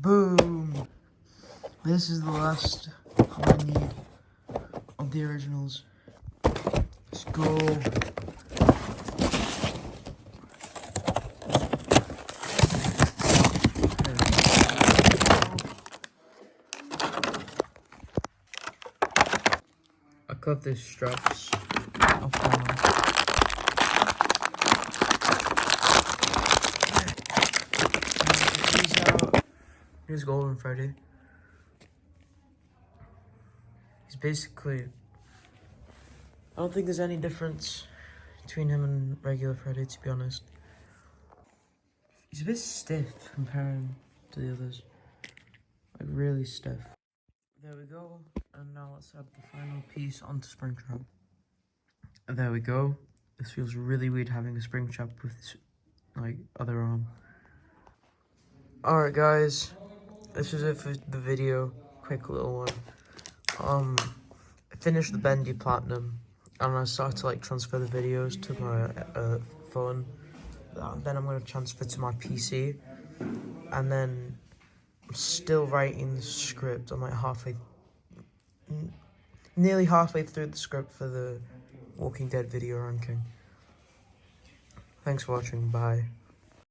Boom! This is the last I need of the originals. Let's go. I cut the straps off camera. Here's Golden Freddy. He's basically... I don't think there's any difference between him and regular Freddy, to be honest. He's a bit stiff comparing to the others. Like, really stiff. There we go. And now let's add the final piece onto Springtrap. And there we go. This feels really weird having a Springtrap with this, like, other arm. Alright guys, this is it for the video. Quick little one. I finished the Bendy Platinum and I started to like transfer the videos to my phone. Then I'm going to transfer to my PC, and then I'm still writing the script. I'm like nearly halfway through the script for the Walking Dead video ranking. Thanks for watching, bye.